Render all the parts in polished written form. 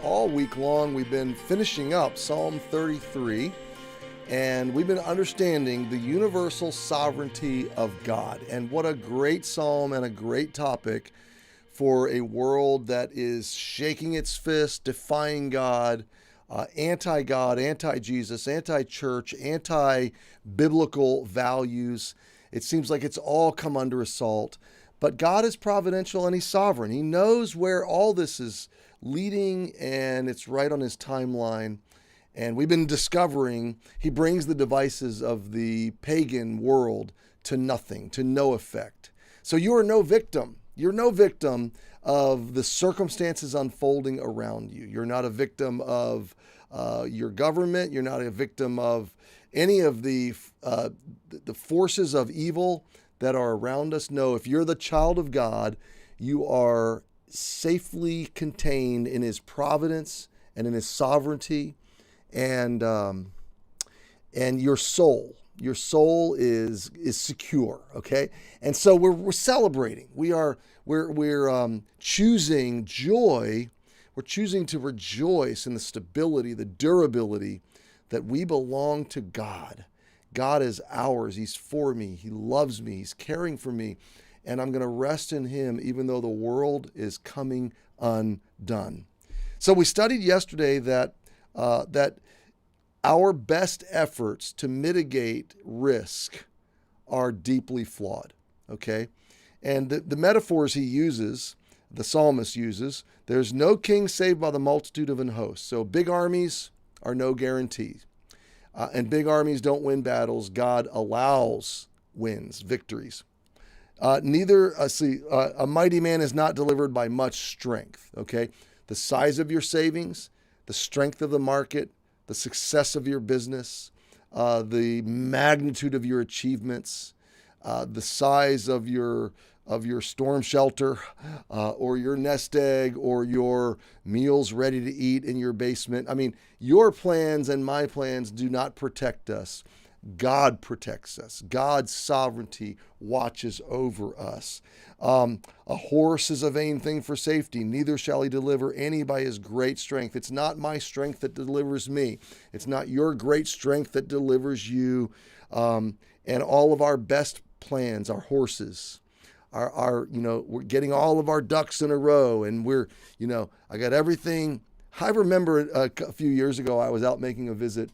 all week long we've been finishing up Psalm 33, and we've been understanding the universal sovereignty of God. And what a great psalm and a great topic for a world that is shaking its fist, defying God, anti-God, anti-Jesus, anti-church, anti-biblical values. It seems like it's all come under assault. But God is providential and He's sovereign. He knows where all this is leading, and it's right on His timeline. And we've been discovering He brings the devices of the pagan world to nothing, to no effect. So you are no victim. You're no victim of the circumstances unfolding around you. You're not a victim of your government. You're not a victim of any of the forces of evil that are around us. No, if you're the child of God, you are safely contained in His providence and in His sovereignty, and your soul is secure. Okay, and so we're celebrating. We're choosing joy. We're choosing to rejoice in the stability, the durability that we belong to God. God is ours. He's for me. He loves me. He's caring for me. And I'm going to rest in Him even though the world is coming undone. So we studied yesterday that our best efforts to mitigate risk are deeply flawed, okay? And the metaphors he uses, the psalmist uses, there's no king saved by the multitude of an host. So big armies are no guarantee. And big armies don't win battles. God allows wins, victories. A mighty man is not delivered by much strength, okay? The size of your savings, the strength of the market, the success of your business, the magnitude of your achievements, the size of your storm shelter, or your nest egg, or your meals ready to eat in your basement. I mean, your plans and my plans do not protect us. God protects us. God's sovereignty watches over us. A horse is a vain thing for safety, neither shall he deliver any by his great strength. It's not my strength that delivers me. It's not your great strength that delivers you. And all of our best plans, our horses, we're getting all of our ducks in a row, and I got everything. I remember a few years ago, I was out making a visit,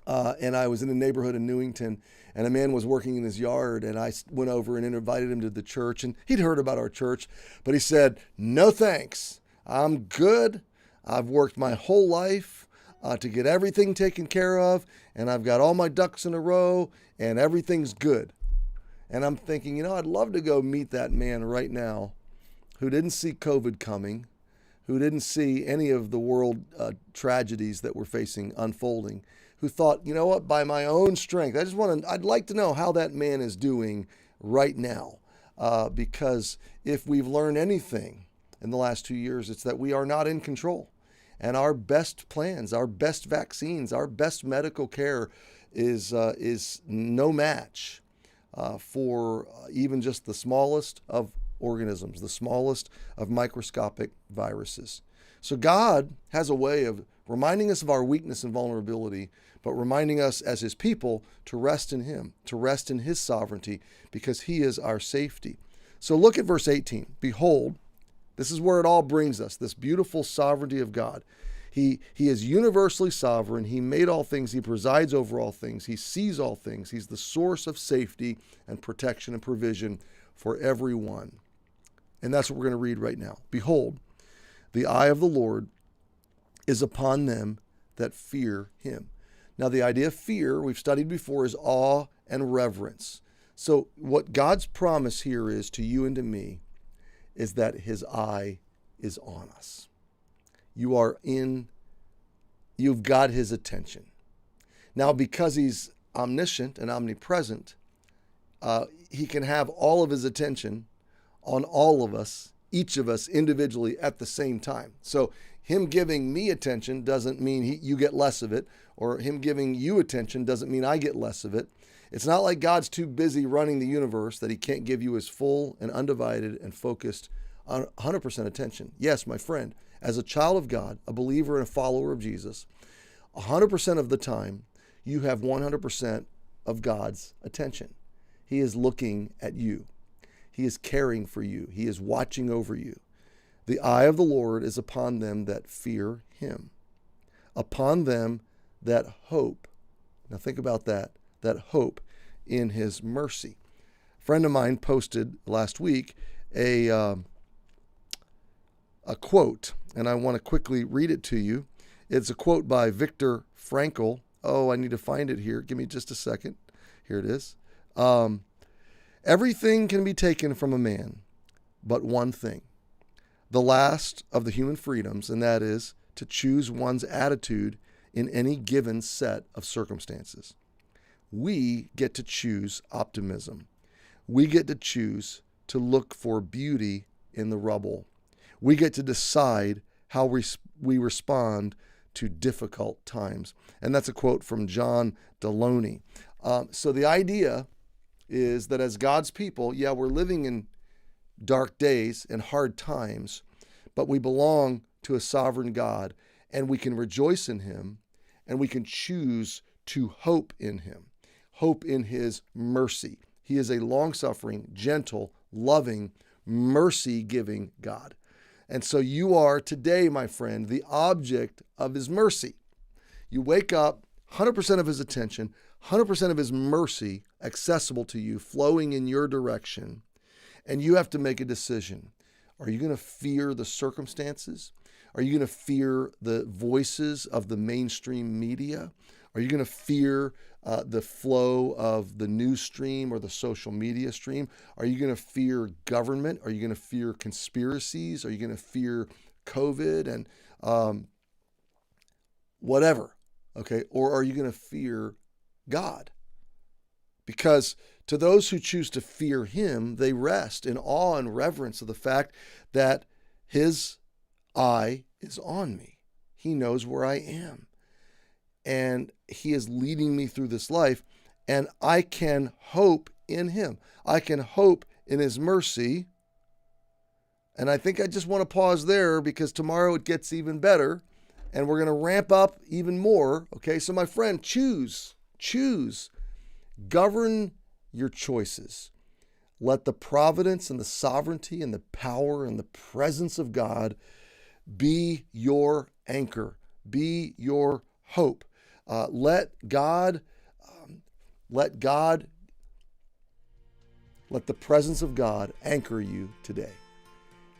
and I was in a neighborhood in Newington, and a man was working in his yard, and I went over and invited him to the church, and he'd heard about our church, but he said, "No thanks, I'm good. I've worked my whole life to get everything taken care of, and I've got all my ducks in a row, and everything's good." And I'm thinking, I'd love to go meet that man right now who didn't see COVID coming, who didn't see any of the world tragedies that we're facing unfolding, who thought, by my own strength, I'd like to know how that man is doing right now. Because if we've learned anything in the last 2 years, it's that we are not in control. And our best plans, our best vaccines, our best medical care is no match for even just the smallest of organisms, the smallest of microscopic viruses. So God has a way of reminding us of our weakness and vulnerability, but reminding us as His people to rest in Him, to rest in His sovereignty, because He is our safety. So look at verse 18. Behold, this is where it all brings us, this beautiful sovereignty of God. He is universally sovereign. He made all things. He presides over all things. He sees all things. He's the source of safety and protection and provision for everyone. And that's what we're going to read right now. Behold, the eye of the Lord is upon them that fear Him. Now, the idea of fear, we've studied before, is awe and reverence. So what God's promise here is to you and to me is that His eye is on us. You've got His attention. Now, because He's omniscient and omnipresent, He can have all of His attention on all of us, each of us individually at the same time. So Him giving me attention doesn't mean you get less of it, or Him giving you attention doesn't mean I get less of it. It's not like God's too busy running the universe that He can't give you His full and undivided and focused 100% attention. Yes, my friend, As a child of God, a believer and a follower of Jesus, 100% of the time, you have 100% of God's attention. He is looking at you. He is caring for you. He is watching over you. The eye of the Lord is upon them that fear him, upon them that hope. Now think about that hope in his mercy. A friend of mine posted last week a quote, and I want to quickly read it to you. It's a quote by Viktor Frankl. Oh, I need to find it here. Give me just a second. Here it is. Everything can be taken from a man, but one thing, the last of the human freedoms, and that is to choose one's attitude in any given set of circumstances. We get to choose optimism. We get to choose to look for beauty in the rubble. We get to decide how we respond to difficult times. And that's a quote from John Deloney. So the idea is that as God's people, yeah, we're living in dark days and hard times, but we belong to a sovereign God, and we can rejoice in him, and we can choose to hope in him, hope in his mercy. He is a long-suffering, gentle, loving, mercy-giving God. And so you are today, my friend, the object of his mercy. You wake up, 100% of his attention, 100% of his mercy accessible to you, flowing in your direction, and you have to make a decision. Are you going to fear the circumstances? Are you going to fear the voices of the mainstream media? Are you going to fear the flow of the news stream or the social media stream? Are you going to fear government? Are you going to fear conspiracies? Are you going to fear COVID and whatever? Okay, or are you going to fear God? Because to those who choose to fear him, they rest in awe and reverence of the fact that his eye is on me. He knows where I am. And he is leading me through this life, and I can hope in him. I can hope in his mercy. And I think I just want to pause there, because tomorrow it gets even better, and we're going to ramp up even more. Okay, so my friend, choose. Govern your choices. Let the providence and the sovereignty and the power and the presence of God be your anchor, be your hope. Let the presence of God anchor you today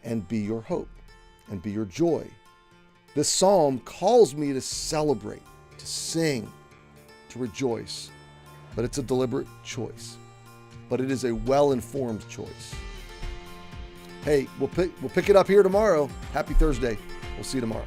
and be your hope and be your joy. This psalm calls me to celebrate, to sing, to rejoice, but it's a deliberate choice. But it is a well-informed choice. Hey, we'll pick it up here tomorrow. Happy Thursday. We'll see you tomorrow.